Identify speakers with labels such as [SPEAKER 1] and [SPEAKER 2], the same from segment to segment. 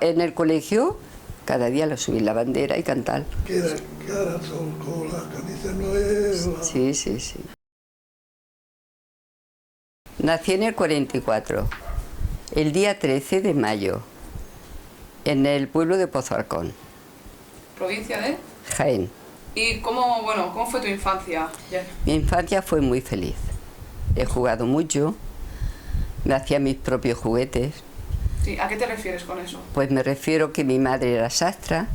[SPEAKER 1] En el colegio, cada día le subí la bandera y cantar.
[SPEAKER 2] Queda cara sol con la camisa nueva.
[SPEAKER 1] Sí, sí, sí. Nací en el 44, el día 13 de mayo, en el pueblo de Pozo Arcón.
[SPEAKER 3] ¿Provincia de?
[SPEAKER 1] Jaén.
[SPEAKER 3] ¿Y cómo fue tu infancia?
[SPEAKER 1] Mi infancia fue muy feliz. He jugado mucho, me hacía mis propios juguetes.
[SPEAKER 3] Sí, ¿a qué te refieres con eso?
[SPEAKER 1] Pues me refiero que mi madre era sastra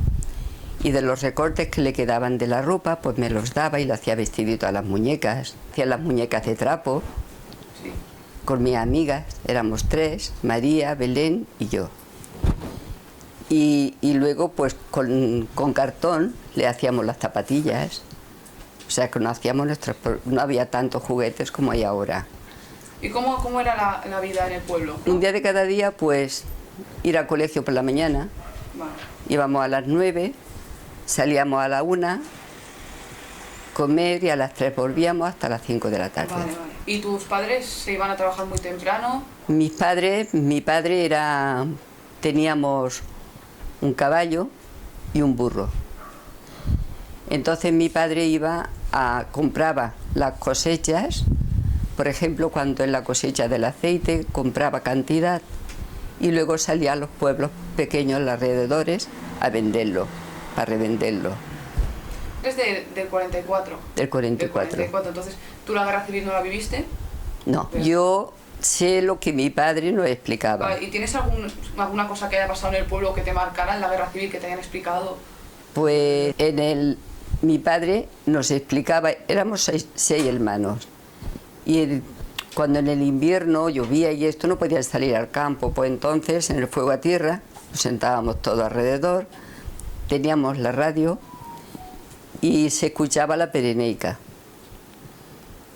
[SPEAKER 1] y de los recortes que le quedaban de la ropa, pues me los daba y le hacía vestidito a las muñecas. Hacía las muñecas de trapo.
[SPEAKER 3] Sí.
[SPEAKER 1] Con mis amigas, éramos 3, María, Belén y yo. Y luego pues con cartón le hacíamos las zapatillas. O sea que no había tantos juguetes como hay ahora.
[SPEAKER 3] ¿Y cómo era la vida en el pueblo?
[SPEAKER 1] Un día de cada día pues ir al colegio por la mañana.
[SPEAKER 3] Vale.
[SPEAKER 1] Íbamos a las 9, salíamos a la 1, comer y a las 3 volvíamos hasta las 5 de la tarde.
[SPEAKER 3] Vale, vale. ¿Y tus padres se iban a trabajar muy temprano?
[SPEAKER 1] Mi padre teníamos un caballo y un burro. Entonces mi padre compraba las cosechas, por ejemplo, cuando en la cosecha del aceite compraba cantidad y luego salía a los pueblos pequeños, los alrededores, a venderlo, para revenderlo.
[SPEAKER 3] ¿Es del 44?
[SPEAKER 1] Del 44.
[SPEAKER 3] Del 44. Entonces, ¿tú la guerra civil no la viviste?
[SPEAKER 1] No,
[SPEAKER 3] Pero...
[SPEAKER 1] yo sé lo que mi padre nos explicaba.
[SPEAKER 3] Vale, ¿y tienes alguna cosa que haya pasado en el pueblo que te marcara en la guerra civil, que te hayan explicado?
[SPEAKER 1] Pues mi padre nos explicaba, éramos seis hermanos, y cuando en el invierno llovía y esto no podían salir al campo, pues entonces en el fuego a tierra nos sentábamos todos alrededor, teníamos la radio y se escuchaba la pereneica.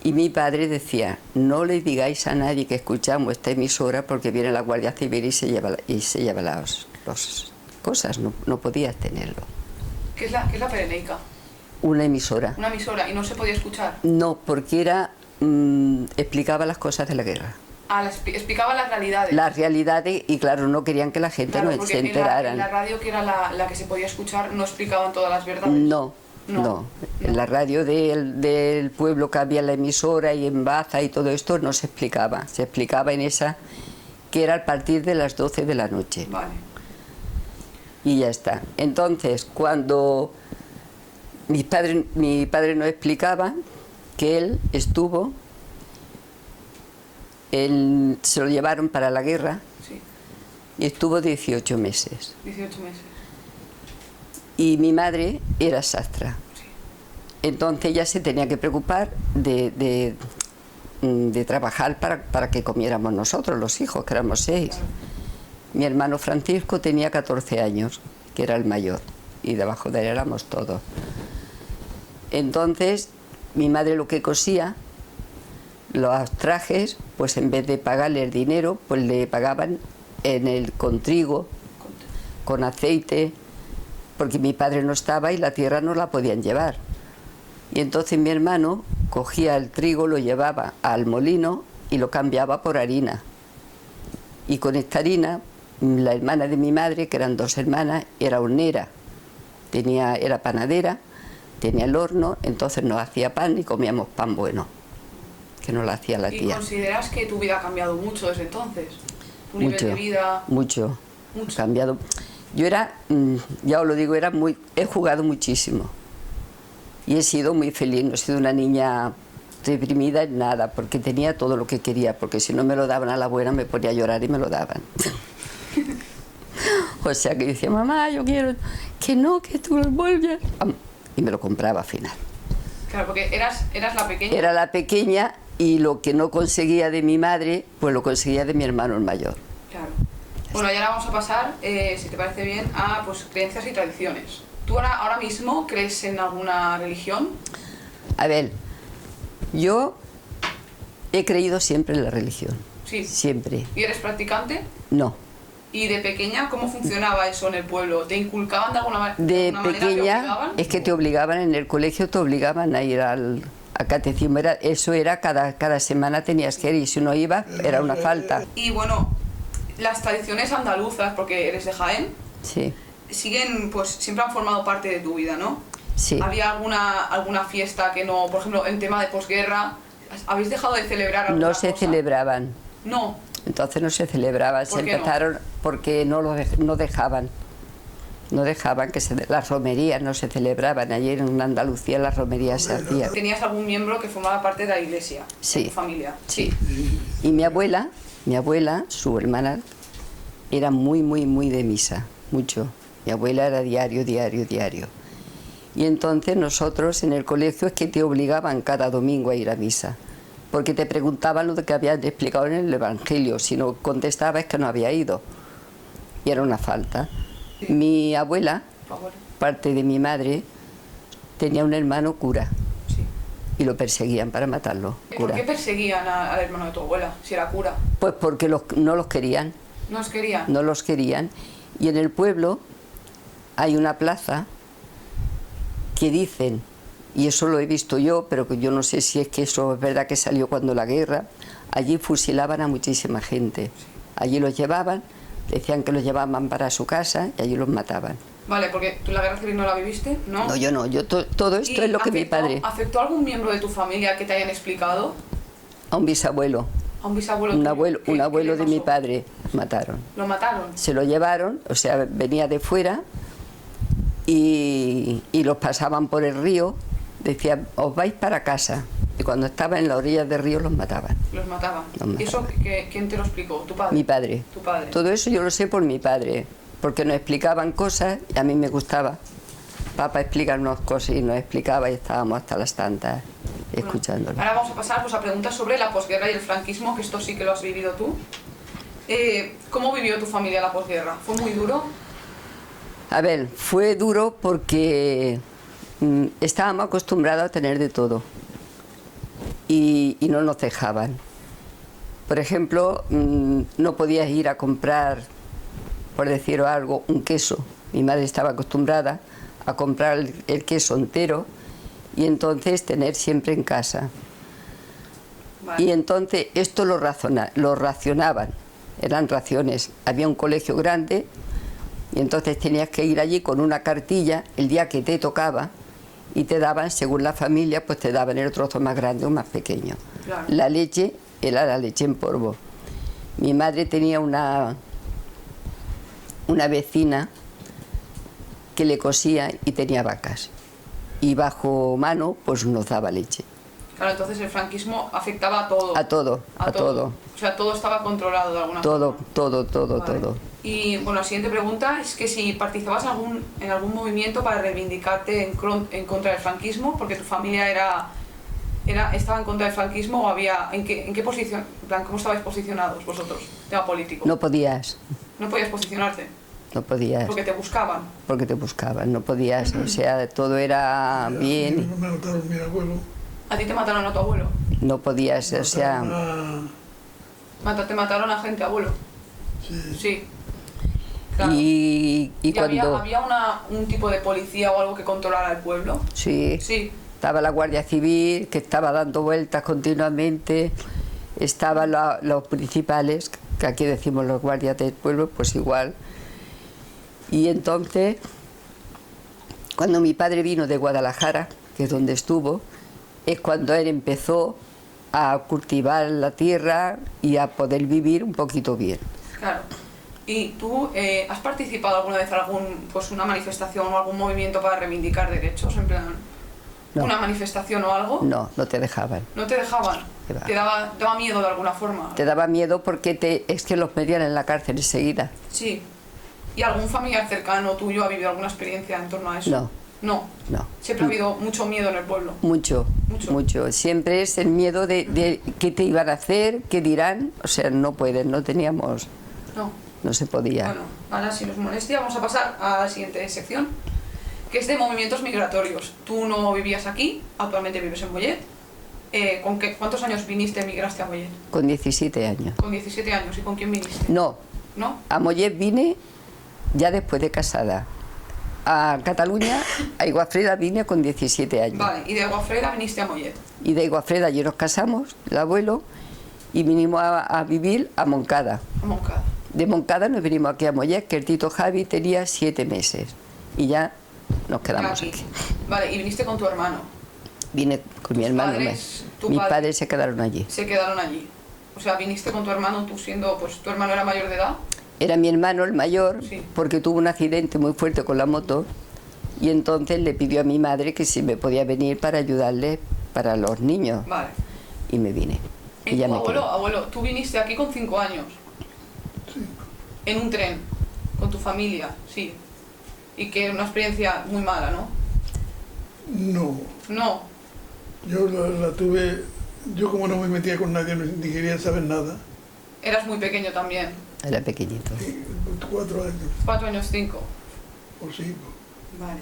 [SPEAKER 1] Y mi padre decía, no le digáis a nadie que escuchamos esta emisora porque viene la Guardia Civil y se lleva las cosas, no podías tenerlo.
[SPEAKER 3] ¿Qué es la pereneica?
[SPEAKER 1] Una emisora.
[SPEAKER 3] Una emisora, ¿y no se podía escuchar?
[SPEAKER 1] No, porque explicaba las cosas de la guerra.
[SPEAKER 3] Ah, explicaba las realidades.
[SPEAKER 1] Las realidades, y claro, no querían que la gente no se enteraran.
[SPEAKER 3] En la radio, que era la que se podía escuchar, no explicaban todas las verdades.
[SPEAKER 1] No. En la radio del pueblo que había la emisora y en Baza y todo esto no se explicaba. Se explicaba en esa, que era a partir de las 12 de la noche.
[SPEAKER 3] Vale.
[SPEAKER 1] Y ya está. Entonces, cuando mi padre nos explicaba que él estuvo, se lo llevaron para la guerra.
[SPEAKER 3] Sí.
[SPEAKER 1] Y estuvo 18 meses.
[SPEAKER 3] 18 meses.
[SPEAKER 1] Y mi madre era sastra.
[SPEAKER 3] Sí.
[SPEAKER 1] Entonces ella se tenía que preocupar de trabajar para que comiéramos nosotros, los hijos, que éramos 6.
[SPEAKER 3] Claro.
[SPEAKER 1] Mi hermano Francisco tenía 14 años, que era el mayor, y debajo de él éramos todos. Entonces mi madre lo que cosía, los trajes, pues en vez de pagarle el dinero, pues le pagaban con trigo, con aceite, porque mi padre no estaba y la tierra no la podían llevar. Y entonces mi hermano cogía el trigo, lo llevaba al molino y lo cambiaba por harina. Y con esta harina, la hermana de mi madre, que eran 2 hermanas, era hornera, era panadera, tenía el horno, entonces nos hacía pan y comíamos pan bueno, que nos lo hacía la tía.
[SPEAKER 3] ¿Y consideras que tu vida ha cambiado mucho desde entonces? ¿Tu nivel de vida?
[SPEAKER 1] Mucho. Ha cambiado. Yo ya os lo digo, he jugado muchísimo y he sido muy feliz, no he sido una niña reprimida en nada, porque tenía todo lo que quería, porque si no me lo daban a la buena me ponía a llorar y me lo daban. O sea que yo decía, mamá, yo quiero que tú lo vuelvas. Y me lo compraba al final.
[SPEAKER 3] Claro, porque eras la pequeña.
[SPEAKER 1] Era la pequeña y lo que no conseguía de mi madre, pues lo conseguía de mi hermano el mayor.
[SPEAKER 3] Claro. Bueno, y ahora vamos a pasar, si te parece bien, a creencias y tradiciones. ¿Tú ahora mismo crees en alguna religión?
[SPEAKER 1] A ver, yo he creído siempre en la religión.
[SPEAKER 3] Sí.
[SPEAKER 1] Siempre.
[SPEAKER 3] ¿Y eres practicante?
[SPEAKER 1] No.
[SPEAKER 3] ¿Y de pequeña cómo funcionaba eso en el pueblo? ¿Te inculcaban de alguna manera?
[SPEAKER 1] De pequeña, es que te obligaban, en el colegio te obligaban a ir al catecismo. Eso era cada semana tenías que ir, y si no ibas era una falta.
[SPEAKER 3] Y bueno, las tradiciones andaluzas, porque eres de Jaén,
[SPEAKER 1] Sí,
[SPEAKER 3] siguen, pues siempre han formado parte de tu vida, ¿no?
[SPEAKER 1] sí.
[SPEAKER 3] ¿Había alguna fiesta que no, por ejemplo, en tema de posguerra, habéis dejado de celebrar alguna
[SPEAKER 1] No se
[SPEAKER 3] cosa?
[SPEAKER 1] celebraban.
[SPEAKER 3] No.
[SPEAKER 1] Entonces no se celebraban,
[SPEAKER 3] ¿Por
[SPEAKER 1] se
[SPEAKER 3] qué no?
[SPEAKER 1] empezaron porque no dejaban. No dejaban que las romerías no se celebraban. Ayer en Andalucía las romerías se hacían.
[SPEAKER 3] ¿Tenías algún miembro que formaba parte de la iglesia?
[SPEAKER 1] Sí.
[SPEAKER 3] De tu familia.
[SPEAKER 1] Sí. Y mi abuela, su hermana, era muy, muy, muy de misa, mucho. Mi abuela era diario. Y entonces nosotros en el colegio es que te obligaban cada domingo a ir a misa, porque te preguntaban lo que habían explicado en el Evangelio. Si no contestabas es que no había ido. Y era una falta.
[SPEAKER 3] Sí.
[SPEAKER 1] Mi abuela,
[SPEAKER 3] Tu abuelo.
[SPEAKER 1] parte de mi madre, tenía un hermano cura
[SPEAKER 3] Sí.
[SPEAKER 1] y lo perseguían para matarlo.
[SPEAKER 3] ¿Por
[SPEAKER 1] Cura.
[SPEAKER 3] qué perseguían al hermano de tu abuela, si era cura?
[SPEAKER 1] Pues porque no los querían.
[SPEAKER 3] ¿No os querían?
[SPEAKER 1] No los querían. Y en el pueblo hay una plaza que dicen, y eso lo he visto yo, pero que yo no sé si es que eso es verdad que salió cuando la guerra, allí fusilaban a muchísima gente. Allí los llevaban, decían que los llevaban para su casa y allí los mataban.
[SPEAKER 3] Vale, porque tú la guerra civil no la viviste, ¿no?
[SPEAKER 1] No, yo no, todo esto
[SPEAKER 3] ¿Y
[SPEAKER 1] es lo que mi padre...
[SPEAKER 3] ¿Afectó a algún miembro de tu familia que te hayan explicado?
[SPEAKER 1] A un bisabuelo,
[SPEAKER 3] ¿A un bisabuelo
[SPEAKER 1] un
[SPEAKER 3] tuyo?
[SPEAKER 1] abuelo,
[SPEAKER 3] ¿Qué
[SPEAKER 1] un abuelo
[SPEAKER 3] le
[SPEAKER 1] de mi
[SPEAKER 3] pasó?
[SPEAKER 1] padre, mataron.
[SPEAKER 3] ¿Lo mataron?
[SPEAKER 1] Se lo llevaron, o sea, venía de fuera y los pasaban por el río, decían, os vais para casa. Y cuando estaba en la orilla del río los mataban.
[SPEAKER 3] Los mataban.
[SPEAKER 1] Los
[SPEAKER 3] ¿Y eso
[SPEAKER 1] mataban.
[SPEAKER 3] quién te lo explicó? ¿Tu padre?
[SPEAKER 1] Mi padre.
[SPEAKER 3] Tu padre.
[SPEAKER 1] Todo eso yo lo sé por mi padre, porque nos explicaban cosas y a mí me gustaba. Papá, explícanos cosas y nos explicaba y estábamos hasta las tantas escuchándolo.
[SPEAKER 3] Ahora vamos a pasar pues, a preguntas sobre la posguerra y el franquismo, que esto sí que lo has vivido tú. ¿Cómo vivió tu familia la posguerra? ¿Fue muy duro?
[SPEAKER 1] A ver, fue duro porque estábamos acostumbrados a tener de todo y no nos dejaban. Por ejemplo, no podías ir a comprar, por decir algo, un queso. Mi madre estaba acostumbrada a comprar el queso entero y entonces tener siempre en casa.
[SPEAKER 3] Vale.
[SPEAKER 1] Y entonces esto lo racionaban, eran raciones. Había un colegio grande y entonces tenías que ir allí con una cartilla el día que te tocaba y te daban, según la familia, pues te daban el trozo más grande o más pequeño.
[SPEAKER 3] Claro.
[SPEAKER 1] La leche era la leche en polvo. Mi madre tenía una vecina que le cosía y tenía vacas y bajo mano pues nos daba leche.
[SPEAKER 3] Claro, entonces el franquismo afectaba a todo.
[SPEAKER 1] A todo.
[SPEAKER 3] O sea, todo estaba controlado de alguna
[SPEAKER 1] Todo,
[SPEAKER 3] forma.
[SPEAKER 1] todo.
[SPEAKER 3] Vale. Y bueno, la siguiente pregunta es que si participabas en algún movimiento para reivindicarte en contra del franquismo, porque tu familia estaba en contra del franquismo, o había, ¿en qué posición, en plan, cómo estabais posicionados vosotros, tema político?
[SPEAKER 1] No podías,
[SPEAKER 3] No podías posicionarte,
[SPEAKER 1] no podías,
[SPEAKER 3] porque te buscaban.
[SPEAKER 1] porque te buscaban, no podías, o sea, todo era bien,
[SPEAKER 2] Me mataron mi abuelo.
[SPEAKER 3] A ti te mataron a tu abuelo,
[SPEAKER 1] no podías, o sea,
[SPEAKER 2] Mataron
[SPEAKER 3] te mataron a gente, abuelo.
[SPEAKER 2] sí.
[SPEAKER 3] Sí. Claro.
[SPEAKER 1] y cuando,
[SPEAKER 3] había un tipo de policía o algo que controlara el pueblo?
[SPEAKER 1] sí,
[SPEAKER 3] Sí.
[SPEAKER 1] estaba la Guardia Civil que estaba dando vueltas continuamente, estaban los principales, que aquí decimos los guardias del pueblo, pues igual. Y entonces, cuando mi padre vino de Guadalajara, que es donde estuvo, es cuando él empezó a cultivar la tierra y a poder vivir un poquito bien.
[SPEAKER 3] Claro. ¿Y tú has participado alguna vez en una manifestación o algún movimiento para reivindicar derechos? En plan,
[SPEAKER 1] No.
[SPEAKER 3] ¿una manifestación o algo?
[SPEAKER 1] No, no te dejaban.
[SPEAKER 3] ¿No te dejaban?
[SPEAKER 1] Qué va.
[SPEAKER 3] ¿Te daba miedo de alguna forma?
[SPEAKER 1] Te daba miedo porque es que los metían en la cárcel enseguida.
[SPEAKER 3] Sí. ¿Y algún familiar cercano tuyo ha vivido alguna experiencia en torno a eso?
[SPEAKER 1] No.
[SPEAKER 3] No.
[SPEAKER 1] No.
[SPEAKER 3] Siempre ha habido mucho miedo en el pueblo.
[SPEAKER 1] Mucho,
[SPEAKER 3] Mucho.
[SPEAKER 1] mucho. Siempre es el miedo de qué te iban a hacer, qué dirán. O sea, no pueden, no teníamos,
[SPEAKER 3] No.
[SPEAKER 1] no se podía.
[SPEAKER 3] Bueno, ahora si nos molestia vamos a pasar a la siguiente sección, que es de movimientos migratorios. Tú no vivías aquí, actualmente vives en Mollet. ¿Cuántos años emigraste a Mollet?
[SPEAKER 1] Con 17 años.
[SPEAKER 3] Con 17 años. ¿Y con quién viniste?
[SPEAKER 1] No,
[SPEAKER 3] ¿No?
[SPEAKER 1] a Mollet vine ya después de casada. A Cataluña, a Iguafreda vine con 17 años.
[SPEAKER 3] Vale, y de Aguafreda viniste a Mollet.
[SPEAKER 1] Y de Iguafreda allí nos casamos, el abuelo, y vinimos a vivir a Moncada.
[SPEAKER 3] A Moncada.
[SPEAKER 1] De Moncada nos vinimos aquí a Mollet, que el Tito Javi tenía 7 meses. Y ya nos quedamos aquí.
[SPEAKER 3] Vale, ¿y viniste con tu hermano?
[SPEAKER 1] Vine con mi hermano. Mis padres se quedaron allí.
[SPEAKER 3] Se quedaron allí. O sea, viniste con tu hermano, tú siendo, pues tu hermano era mayor de edad.
[SPEAKER 1] Era mi hermano el mayor,
[SPEAKER 3] sí,
[SPEAKER 1] porque tuvo un accidente muy fuerte con la moto y entonces le pidió a mi madre que si me podía venir para ayudarle para los niños.
[SPEAKER 3] Vale.
[SPEAKER 1] Y me vine.
[SPEAKER 3] ¿Y
[SPEAKER 1] ya
[SPEAKER 3] tu
[SPEAKER 1] me quedé.
[SPEAKER 3] abuelo, tú viniste aquí con 5 años?
[SPEAKER 2] Sí.
[SPEAKER 3] En un tren, con tu familia, sí. Y que era una experiencia muy mala, ¿no?
[SPEAKER 2] No.
[SPEAKER 3] No.
[SPEAKER 2] Yo la tuve, yo como no me metía con nadie ni quería saber nada.
[SPEAKER 3] Eras muy pequeño también.
[SPEAKER 1] Era pequeñito.
[SPEAKER 2] Sí, 4 años
[SPEAKER 3] 4 años, 5.
[SPEAKER 2] o 5.
[SPEAKER 3] Vale.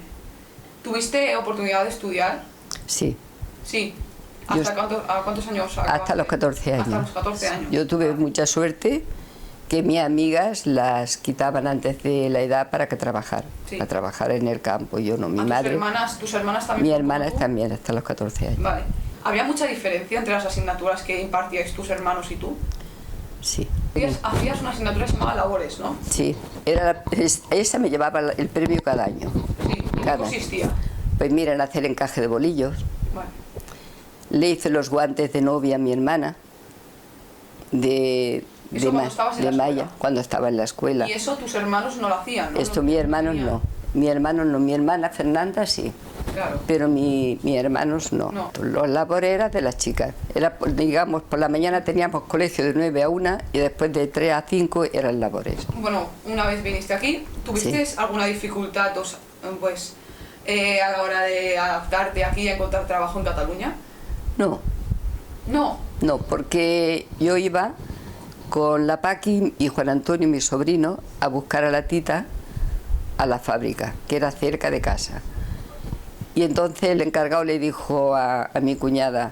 [SPEAKER 3] ¿Tuviste oportunidad de estudiar?
[SPEAKER 1] Sí.
[SPEAKER 3] Sí.
[SPEAKER 1] Yo
[SPEAKER 3] ¿A cuántos años?
[SPEAKER 1] Hasta los 14 años.
[SPEAKER 3] Hasta los 14 años.
[SPEAKER 1] Yo tuve mucha suerte que mis amigas las quitaban antes de la edad para que trabajar,
[SPEAKER 3] Sí.
[SPEAKER 1] a trabajar en el campo. Yo no, mi
[SPEAKER 3] ¿A
[SPEAKER 1] madre.
[SPEAKER 3] tus hermanas también?
[SPEAKER 1] Mis
[SPEAKER 3] como
[SPEAKER 1] hermanas
[SPEAKER 3] tú?
[SPEAKER 1] también, hasta los 14 años.
[SPEAKER 3] Vale. ¿Había mucha diferencia entre las asignaturas que impartíais tus hermanos y tú?
[SPEAKER 1] Sí.
[SPEAKER 3] Hacías una asignatura llamada Labores, ¿no?
[SPEAKER 1] Sí, esa me llevaba el premio cada año.
[SPEAKER 3] Sí. ¿Y qué
[SPEAKER 1] Cada.
[SPEAKER 3] consistía?
[SPEAKER 1] Pues mira, en hacer encaje de bolillos.
[SPEAKER 3] Vale.
[SPEAKER 1] Le hice los guantes de novia a mi hermana,
[SPEAKER 3] ¿Eso cuando estabas en la
[SPEAKER 1] Maya,
[SPEAKER 3] escuela?
[SPEAKER 1] cuando estaba en la escuela.
[SPEAKER 3] Y eso tus hermanos no lo hacían, ¿no?
[SPEAKER 1] Esto
[SPEAKER 3] No
[SPEAKER 1] mis hermanos
[SPEAKER 3] tenían.
[SPEAKER 1] no. Mi hermano no, mi hermana Fernanda sí,
[SPEAKER 3] Claro.
[SPEAKER 1] pero mis hermanos no.
[SPEAKER 3] No.
[SPEAKER 1] Los labores eran de las chicas. Era, digamos, por la mañana teníamos colegio de 9 a 1 y después de 3 a 5 eran labores.
[SPEAKER 3] Bueno, una vez viniste aquí, ¿tuviste alguna dificultad pues, a la hora de adaptarte aquí y encontrar trabajo en Cataluña?
[SPEAKER 1] No,
[SPEAKER 3] No.
[SPEAKER 1] no, porque yo iba con la Paqui y Juan Antonio, mi sobrino, a buscar a la tita a la fábrica, que era cerca de casa. Y entonces el encargado le dijo a mi cuñada,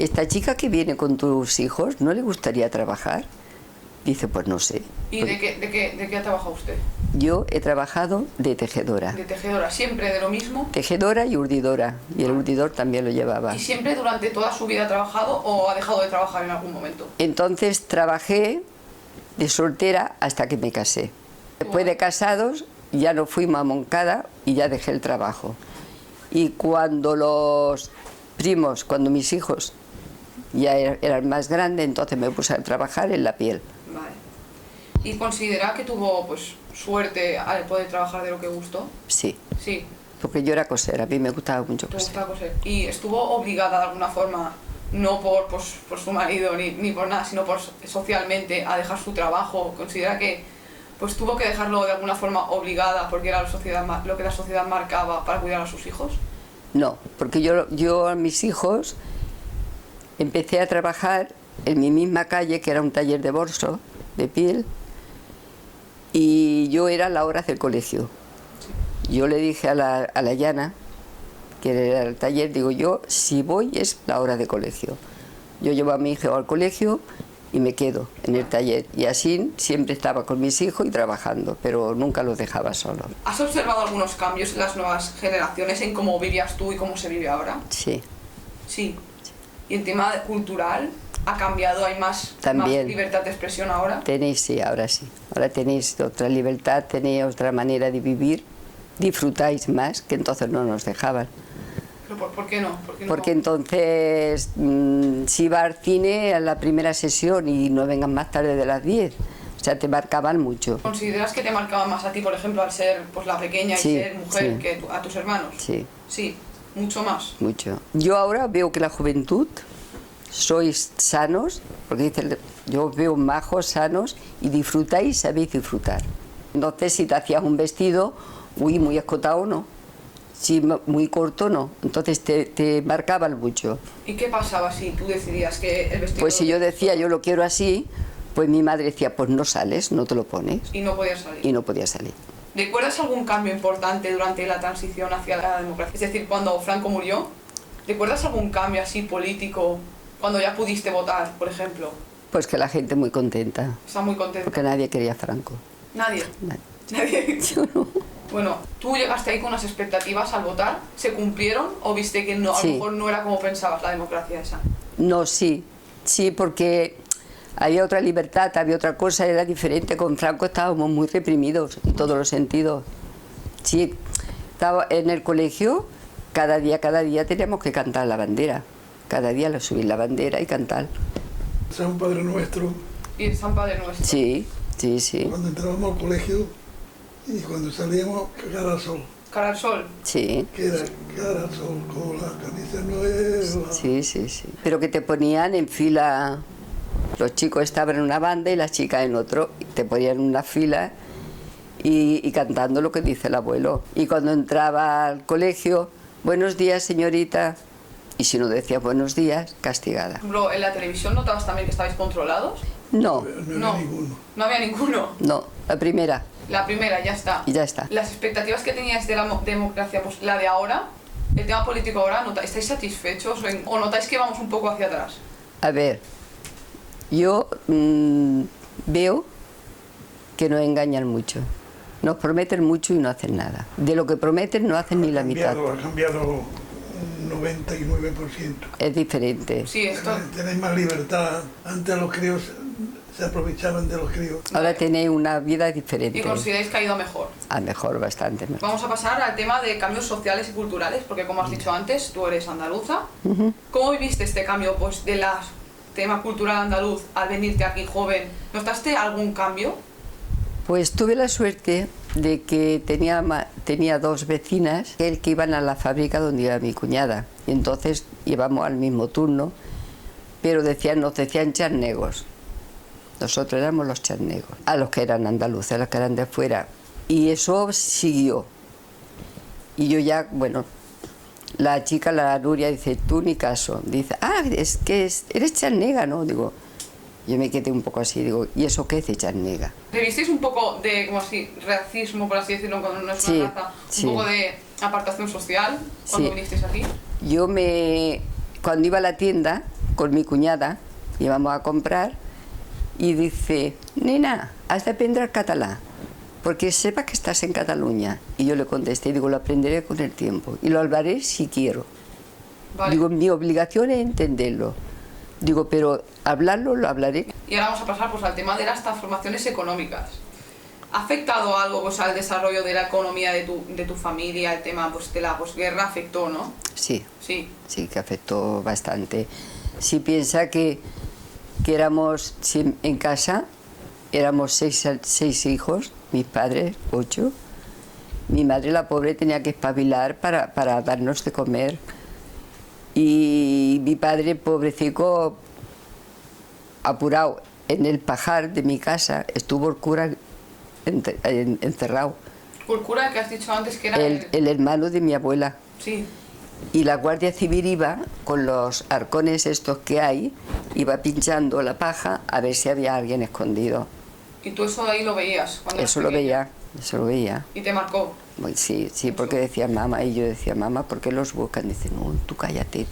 [SPEAKER 1] ¿esta chica que viene con tus hijos no le gustaría trabajar? Dice, pues no sé.
[SPEAKER 3] ¿Y de qué ha trabajado usted?
[SPEAKER 1] Yo he trabajado de tejedora.
[SPEAKER 3] De tejedora, siempre de lo mismo.
[SPEAKER 1] Tejedora y urdidora. Y el urdidor también lo llevaba.
[SPEAKER 3] ¿Y siempre durante toda su vida ha trabajado o ha dejado de trabajar en algún momento?
[SPEAKER 1] Entonces trabajé de soltera hasta que me casé. Después de casados ya nos fuimos a Moncada y ya dejé el trabajo. Y cuando cuando mis hijos ya eran más grandes, entonces me puse a trabajar en la piel.
[SPEAKER 3] Vale. ¿Y considera que tuvo pues suerte al poder trabajar de lo que gustó?
[SPEAKER 1] Sí,
[SPEAKER 3] Sí.
[SPEAKER 1] porque yo era cosera, a mí me gustaba mucho
[SPEAKER 3] ¿Te
[SPEAKER 1] coser.
[SPEAKER 3] gustaba coser? ¿Y estuvo obligada de alguna forma, no por su marido ni por nada, sino socialmente, a dejar su trabajo? ¿Considera que pues tuvo que dejarlo de alguna forma obligada porque era lo que la sociedad marcaba para cuidar a sus hijos?
[SPEAKER 1] No, porque yo a mis hijos empecé a trabajar en mi misma calle, que era un taller de bolso, de piel, y yo era a la hora del colegio. Yo le dije a la Llana, que era el taller, digo, yo si voy es la hora de colegio. Yo llevo a mi hijo al colegio y me quedo en el taller. Y así siempre estaba con mis hijos y trabajando, pero nunca los dejaba solos.
[SPEAKER 3] ¿Has observado algunos cambios en las nuevas generaciones, en cómo vivías tú y cómo se vive ahora?
[SPEAKER 1] Sí.
[SPEAKER 3] Sí. ¿Y en tema cultural ha cambiado? ¿Hay más libertad de expresión ahora?
[SPEAKER 1] Tenéis, sí, ahora sí. Ahora tenéis otra libertad, tenéis otra manera de vivir, disfrutáis más, que entonces no nos dejaban.
[SPEAKER 3] ¿Pero por qué no?
[SPEAKER 1] Porque entonces, si vas al cine a la primera sesión y no vengan más tarde de las 10, o sea, te marcaban mucho.
[SPEAKER 3] ¿Consideras que te marcaban más a ti, por ejemplo, al ser pues, la pequeña
[SPEAKER 1] Sí,
[SPEAKER 3] y ser mujer,
[SPEAKER 1] sí.
[SPEAKER 3] que a tus hermanos?
[SPEAKER 1] Sí.
[SPEAKER 3] Sí, mucho más.
[SPEAKER 1] Mucho. Yo ahora veo que la juventud sois sanos, porque dice, yo veo majos, sanos, y disfrutáis, sabéis disfrutar. Entonces, si te hacías un vestido, muy escotado, no. Si muy corto, no. Entonces te marcaban mucho.
[SPEAKER 3] ¿Y qué pasaba si tú decidías que el vestido...
[SPEAKER 1] Pues si yo decía, yo lo quiero así, pues mi madre decía, pues no sales, no te lo pones.
[SPEAKER 3] Y no podías salir.
[SPEAKER 1] Y no podía salir.
[SPEAKER 3] ¿Recuerdas algún cambio importante durante la transición hacia la democracia? Es decir, cuando Franco murió, ¿recuerdas algún cambio así político cuando ya pudiste votar, por ejemplo?
[SPEAKER 1] Pues que la gente muy contenta,
[SPEAKER 3] Está muy contenta.
[SPEAKER 1] porque nadie quería a Franco.
[SPEAKER 3] Nadie.
[SPEAKER 1] Nadie.
[SPEAKER 3] Nadie.
[SPEAKER 1] Yo no.
[SPEAKER 3] Bueno, ¿tú llegaste ahí con unas expectativas al votar? ¿Se cumplieron o viste que no, a
[SPEAKER 1] Sí.
[SPEAKER 3] lo mejor no era como pensabas la democracia esa?
[SPEAKER 1] No, sí, porque Había otra libertad, había otra cosa, era diferente. Con Franco estábamos muy reprimidos en todos los sentidos. Sí, estaba en el colegio, cada día teníamos que cantar la bandera. Cada día subir la bandera y cantar.
[SPEAKER 2] San Padre Nuestro.
[SPEAKER 3] Y San Padre Nuestro.
[SPEAKER 1] Sí, sí, sí.
[SPEAKER 2] Cuando entrábamos al colegio y cuando salíamos, cara al sol.
[SPEAKER 3] Cara al sol.
[SPEAKER 1] Sí.
[SPEAKER 2] Que era cara al sol con la camisa nueva.
[SPEAKER 1] Sí, sí, sí. Pero que te ponían en fila, los chicos estaban en una banda y las chicas en otro, y te ponían en una fila y cantando lo que dice el abuelo. Y cuando entraba al colegio, buenos días, señorita, y si no decías buenos días, castigada.
[SPEAKER 3] Por ejemplo, ¿en la televisión notabas también que estabais controlados?
[SPEAKER 1] No,
[SPEAKER 2] No había ninguno.
[SPEAKER 3] No había ninguno.
[SPEAKER 1] no, la primera,
[SPEAKER 3] La primera, ya está.
[SPEAKER 1] y ya está.
[SPEAKER 3] Las expectativas que teníais de la democracia, pues la de ahora, el tema político ahora, ¿estáis satisfechos o notáis que vamos un poco hacia atrás?
[SPEAKER 1] A ver, yo veo que nos engañan mucho. Nos prometen mucho y no hacen nada. De lo que prometen no hacen ni la mitad.
[SPEAKER 2] Ha cambiado un 99%.
[SPEAKER 1] Es diferente.
[SPEAKER 3] Sí, esto.
[SPEAKER 2] Tenéis más libertad. Antes los críos se aprovechaban de los críos.
[SPEAKER 1] Ahora tenéis una vida
[SPEAKER 3] ¿Y
[SPEAKER 1] diferente.
[SPEAKER 3] consideráis que ha ido mejor?
[SPEAKER 1] A mejor, bastante mejor.
[SPEAKER 3] Vamos a pasar al tema de cambios sociales y culturales, porque como has dicho antes, tú eres andaluza. ¿Cómo viviste este cambio pues, de la tema cultural andaluz al venirte aquí joven? ¿Notaste algún cambio?
[SPEAKER 1] Pues tuve la suerte de que tenía dos vecinas que iban a la fábrica donde iba mi cuñada. Y entonces íbamos al mismo turno, pero nos decían charnegos. Nosotros éramos los charnegos, a los que eran andaluces, a los que eran de fuera. Y eso siguió. Y yo ya, bueno, la chica, la Nuria, dice, tú ni caso. Dice, es que eres charnega, ¿no? Digo, yo me quedé un poco así, digo, ¿y eso qué es de charnega?
[SPEAKER 3] ¿Visteis un poco de, como así, racismo, por así decirlo, cuando no es una raza?
[SPEAKER 1] Sí.
[SPEAKER 3] Un poco de apartación social cuando
[SPEAKER 1] Sí.
[SPEAKER 3] vinisteis aquí.
[SPEAKER 1] Cuando iba a la tienda con mi cuñada, íbamos a comprar, y dice, nena, has de aprender catalán, porque sepas que estás en Cataluña. Y yo le contesté, digo, lo aprenderé con el tiempo, y lo hablaré si quiero.
[SPEAKER 3] Vale.
[SPEAKER 1] Digo, mi obligación es entenderlo. Digo, pero hablarlo lo hablaré.
[SPEAKER 3] Y ahora vamos a pasar pues, al tema de las transformaciones económicas. ¿Ha afectado algo pues, al desarrollo de la economía de tu familia? El tema pues, de la posguerra afectó, ¿no?
[SPEAKER 1] Sí,
[SPEAKER 3] Sí.
[SPEAKER 1] sí, que afectó bastante. Si piensa que éramos en casa, éramos seis hijos, mis padres, 8. Mi madre, la pobre, tenía que espabilar para darnos de comer. Y mi padre, pobrecito, apurado en el pajar de mi casa, estuvo el cura encerrado.
[SPEAKER 3] ¿El cura que has dicho antes que era
[SPEAKER 1] El hermano de mi abuela.
[SPEAKER 3] Sí.
[SPEAKER 1] Y la Guardia Civil iba con los arcones estos que hay, iba pinchando la paja a ver si había alguien escondido.
[SPEAKER 3] ¿Y tú eso de ahí lo veías? Cuando eras
[SPEAKER 1] Eso lo
[SPEAKER 3] pequeña?
[SPEAKER 1] veía.
[SPEAKER 3] ¿Y te marcó?
[SPEAKER 1] Pues sí, porque decía mamá, y yo decía mamá, ¿por qué los buscan? Dice, no, tú cállate.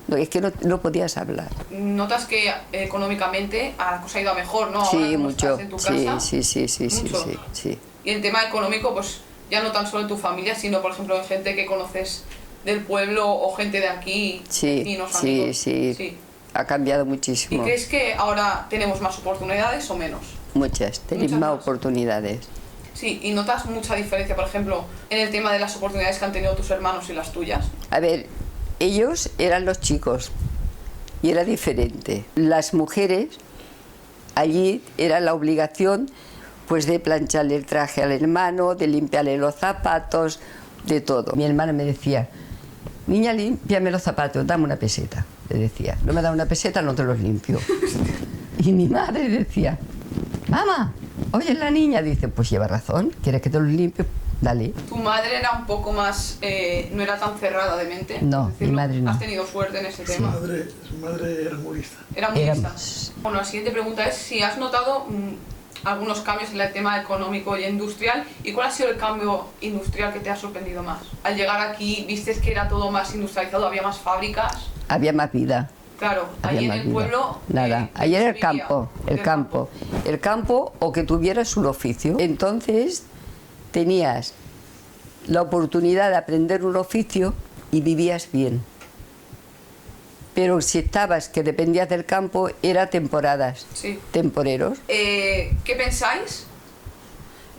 [SPEAKER 1] No, es que no podías hablar.
[SPEAKER 3] ¿Notas que económicamente la cosa ha ido a mejor, no? Ahora
[SPEAKER 1] Sí,
[SPEAKER 3] mismo
[SPEAKER 1] mucho.
[SPEAKER 3] estás en tu casa.
[SPEAKER 1] Sí.
[SPEAKER 3] Y el tema económico, pues ya no tan solo en tu familia, sino por ejemplo en gente que conoces del pueblo o gente de aquí, vecinos, amigos.
[SPEAKER 1] Sí. Ha cambiado
[SPEAKER 3] ¿Y
[SPEAKER 1] muchísimo.
[SPEAKER 3] crees que ahora tenemos más oportunidades o menos?
[SPEAKER 1] Muchas, tenéis
[SPEAKER 3] Muchas
[SPEAKER 1] más
[SPEAKER 3] más.
[SPEAKER 1] oportunidades.
[SPEAKER 3] Sí, y notas mucha diferencia, por ejemplo, en el tema de las oportunidades que han tenido tus hermanos y las tuyas.
[SPEAKER 1] A ver, ellos eran los chicos y era diferente. Las mujeres, allí era la obligación pues de plancharle el traje al hermano, de limpiarle los zapatos, de todo. Mi hermana me decía, niña, límpiame los zapatos, dame una peseta. Le decía, no me da una peseta, no te los limpio. Y mi madre decía, mamá, oye, la niña, dice, pues lleva razón, ¿quieres que te los limpie? Dale.
[SPEAKER 3] ¿Tu madre era un poco más, no era tan cerrada de mente?
[SPEAKER 1] No,
[SPEAKER 3] Es decir,
[SPEAKER 1] mi madre no.
[SPEAKER 3] ¿Has tenido suerte en ese tema?
[SPEAKER 2] Su madre era murista.
[SPEAKER 3] Era muy lista.
[SPEAKER 1] Éramos-
[SPEAKER 3] Bueno, la siguiente pregunta es si has notado algunos cambios en el tema económico y industrial, y cuál ha sido el cambio industrial que te ha sorprendido más. Al llegar aquí, ¿viste que era todo más industrializado, había más fábricas?
[SPEAKER 1] Había más vida.
[SPEAKER 3] Claro,
[SPEAKER 1] Había
[SPEAKER 3] ahí en
[SPEAKER 1] más
[SPEAKER 3] el
[SPEAKER 1] vida.
[SPEAKER 3] pueblo...
[SPEAKER 1] Nada, ahí era el campo, el campo o que tuvieras un oficio. Entonces tenías la oportunidad de aprender un oficio y vivías bien. Pero si estabas, que dependías del campo, era temporadas,
[SPEAKER 3] Sí.
[SPEAKER 1] temporeros.
[SPEAKER 3] ¿Qué pensáis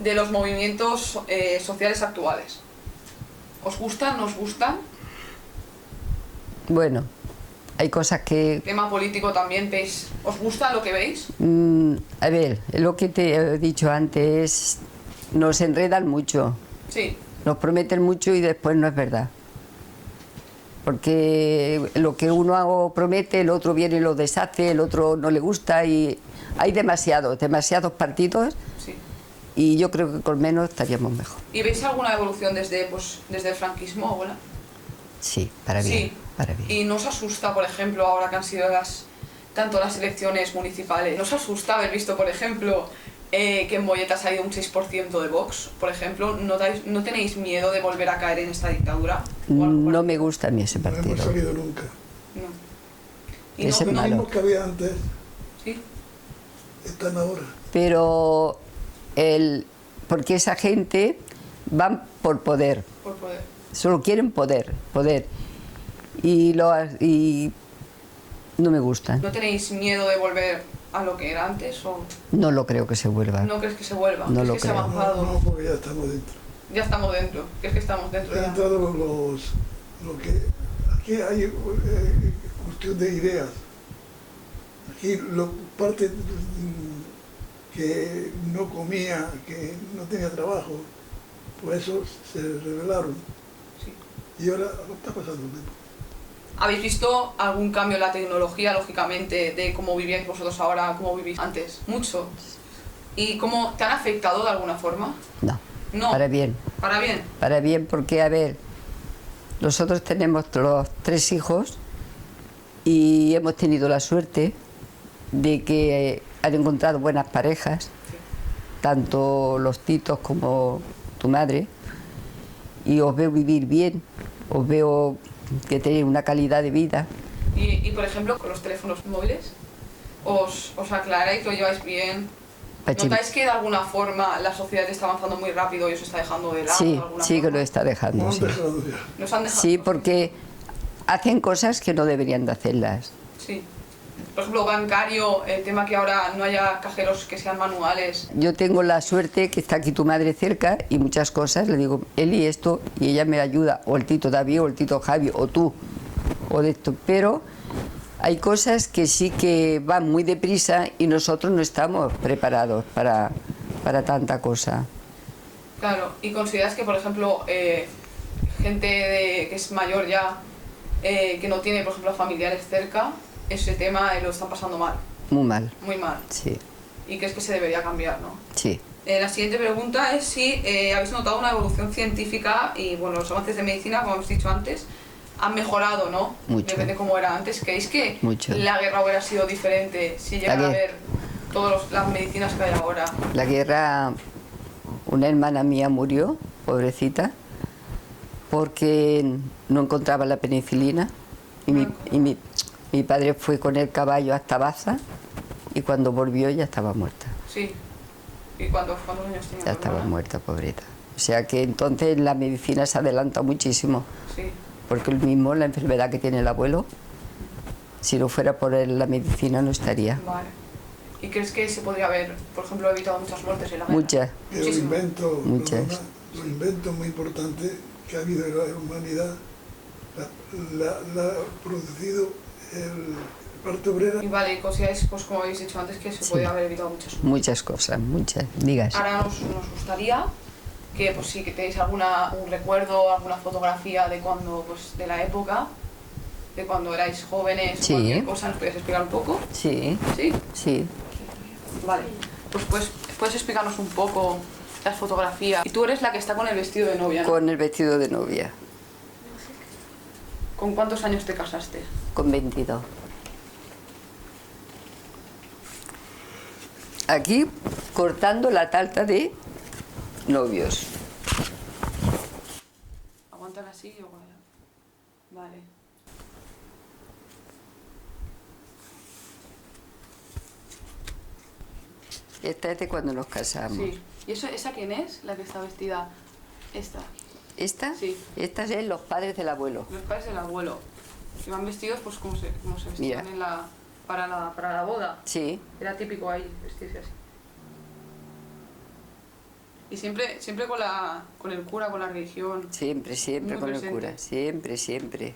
[SPEAKER 3] de los movimientos sociales actuales? ¿Os gustan? ¿No os gustan?
[SPEAKER 1] Bueno, hay cosas que...
[SPEAKER 3] Tema político también, ¿veis? ¿Os gusta lo que veis?
[SPEAKER 1] a ver, lo que te he dicho antes, nos enredan mucho,
[SPEAKER 3] Sí.
[SPEAKER 1] nos prometen mucho y después no es verdad. Porque lo que uno promete, el otro viene y lo deshace, el otro no le gusta y hay demasiados partidos
[SPEAKER 3] Sí.
[SPEAKER 1] y yo creo que con menos estaríamos mejor.
[SPEAKER 3] ¿Y veis alguna evolución desde el franquismo ahora?
[SPEAKER 1] Sí, para bien,
[SPEAKER 3] Sí.
[SPEAKER 1] para bien.
[SPEAKER 3] ¿Y no os asusta, por ejemplo, ahora que han sido tanto las elecciones municipales, no os asusta haber visto, por ejemplo, que en Moyeta ha salido un 6% de Vox, por ejemplo? ¿No tenéis miedo de volver a caer en esta dictadura? ¿O algo
[SPEAKER 1] No
[SPEAKER 3] por-
[SPEAKER 1] me gusta a mí ese
[SPEAKER 2] No hemos
[SPEAKER 1] partido.
[SPEAKER 2] salido nunca.
[SPEAKER 3] No. ¿Y
[SPEAKER 1] Ese
[SPEAKER 3] no?
[SPEAKER 2] Lo
[SPEAKER 1] malo.
[SPEAKER 2] mismo que había antes,
[SPEAKER 3] ¿Sí?
[SPEAKER 2] están ahora.
[SPEAKER 1] Pero porque esa gente van por poder,
[SPEAKER 3] Por poder.
[SPEAKER 1] solo quieren poder. Y no me gustan.
[SPEAKER 3] ¿No tenéis miedo de volver a lo que era antes o
[SPEAKER 1] No lo creo que se vuelva.
[SPEAKER 3] no crees que se vuelva?
[SPEAKER 1] No
[SPEAKER 3] ¿Crees
[SPEAKER 1] lo
[SPEAKER 3] que se ha
[SPEAKER 1] creo.
[SPEAKER 3] avanzado?
[SPEAKER 2] No, porque ya estamos dentro.
[SPEAKER 3] Ya estamos dentro. ¿Crees que estamos dentro
[SPEAKER 2] Han
[SPEAKER 3] ya?
[SPEAKER 2] entrado lo que... Aquí hay cuestión de ideas. Aquí parte que no comía, que no tenía trabajo, pues esos se rebelaron.
[SPEAKER 3] Sí.
[SPEAKER 2] Y ahora está pasando lo mismo.
[SPEAKER 3] ¿Habéis visto algún cambio en la tecnología, lógicamente, de cómo vivíais vosotros ahora, cómo vivís antes? Mucho. ¿Y cómo te han afectado de alguna forma?
[SPEAKER 1] No,
[SPEAKER 3] No.
[SPEAKER 1] para bien.
[SPEAKER 3] Para bien.
[SPEAKER 1] Para bien, porque, a ver, nosotros tenemos los 3 hijos y hemos tenido la suerte de que han encontrado buenas parejas,
[SPEAKER 3] Sí.
[SPEAKER 1] tanto los titos como tu madre, y os veo vivir bien, os veo que tenéis una calidad de vida.
[SPEAKER 3] Y, por ejemplo, con los teléfonos móviles, ¿os aclaráis, lo lleváis bien?
[SPEAKER 1] Pachín.
[SPEAKER 3] ¿Notáis que de alguna forma la sociedad está avanzando muy rápido y os está dejando de lado?
[SPEAKER 1] Sí,
[SPEAKER 3] de alguna
[SPEAKER 1] sí que
[SPEAKER 3] forma?
[SPEAKER 1] lo está dejando.
[SPEAKER 2] No han
[SPEAKER 1] Sí.
[SPEAKER 2] dejado ya.
[SPEAKER 3] Nos han dejado.
[SPEAKER 1] Sí, porque hacen cosas que no deberían de hacerlas.
[SPEAKER 3] Sí. Por ejemplo, bancario, el tema que ahora no haya cajeros que sean manuales.
[SPEAKER 1] Yo tengo la suerte que está aquí tu madre cerca y muchas cosas, le digo, Eli, esto, y ella me ayuda, o el tito David, o el tito Javi, o tú, o de esto. Pero hay cosas que sí que van muy deprisa y nosotros no estamos preparados para tanta cosa.
[SPEAKER 3] Claro, y consideras que, por ejemplo, gente que es mayor ya, que no tiene, por ejemplo, familiares cerca, ese tema lo están pasando mal,
[SPEAKER 1] Muy mal,
[SPEAKER 3] muy mal.
[SPEAKER 1] sí,
[SPEAKER 3] Y crees que se debería cambiar, ¿no?
[SPEAKER 1] sí.
[SPEAKER 3] La siguiente pregunta es si habéis notado una evolución científica y, bueno, los avances de medicina, como hemos dicho antes, han mejorado, ¿no?
[SPEAKER 1] Mucho.
[SPEAKER 3] Depende de cómo era antes. ¿Creéis que
[SPEAKER 1] Mucho.
[SPEAKER 3] la guerra hubiera sido diferente si llegara a
[SPEAKER 1] guerra.
[SPEAKER 3] haber todas las medicinas que hay ahora?
[SPEAKER 1] La guerra, una hermana mía murió, pobrecita, porque no encontraba la penicilina y mi padre fue con el caballo hasta Baza y cuando volvió ya estaba muerta.
[SPEAKER 3] Sí. ¿Y cuántos años tenía?
[SPEAKER 1] Ya
[SPEAKER 3] tu
[SPEAKER 1] estaba
[SPEAKER 3] hermana?
[SPEAKER 1] muerta, pobreta. O sea que entonces la medicina se adelanta muchísimo,
[SPEAKER 3] Sí.
[SPEAKER 1] porque el mismo, la enfermedad que tiene el abuelo, si no fuera por él, la medicina no estaría.
[SPEAKER 3] Vale. ¿Y crees que se podría haber, por ejemplo, evitado muchas muertes en la guerra?
[SPEAKER 1] Muchas.
[SPEAKER 2] Es un
[SPEAKER 3] Muchísimo.
[SPEAKER 2] invento,
[SPEAKER 1] Muchas.
[SPEAKER 2] perdona, un invento muy importante que ha habido en la humanidad, la ha producido el parte obrera.
[SPEAKER 3] Y vale, consideráis, pues como habéis dicho antes, que se
[SPEAKER 1] Sí.
[SPEAKER 3] podría haber evitado muchas muertes.
[SPEAKER 1] Muchas cosas, muchas. Digas.
[SPEAKER 3] Ahora nos gustaría que, pues sí, que tenéis un recuerdo, alguna fotografía de cuando, pues, de la época, de cuando erais jóvenes,
[SPEAKER 1] Sí.
[SPEAKER 3] o cualquier cosa, ¿nos podéis explicar un poco?
[SPEAKER 1] Sí,
[SPEAKER 3] ¿Sí?
[SPEAKER 1] sí.
[SPEAKER 3] Vale. Pues puedes explicarnos un poco las fotografías. Y tú eres la que está con el vestido de novia, ¿no?
[SPEAKER 1] Con el vestido de novia,
[SPEAKER 3] ¿Con cuántos años te casaste?
[SPEAKER 1] con 22. Aquí cortando la tarta de novios.
[SPEAKER 3] Aguantan así y yo voy a... Vale.
[SPEAKER 1] Esta es de cuando nos casamos.
[SPEAKER 3] Sí. ¿Y esa quién es? La que está vestida. Esta.
[SPEAKER 1] ¿Esta?
[SPEAKER 3] Sí.
[SPEAKER 1] Estas son los padres del abuelo.
[SPEAKER 3] Los padres del abuelo. Iban vestidos pues como se
[SPEAKER 1] Mira.
[SPEAKER 3] vestían para la boda.
[SPEAKER 1] Sí,
[SPEAKER 3] Era típico ahí vestirse así. Y siempre con el cura, con la religión.
[SPEAKER 1] siempre
[SPEAKER 3] Muy
[SPEAKER 1] con el
[SPEAKER 3] presente.
[SPEAKER 1] cura, siempre.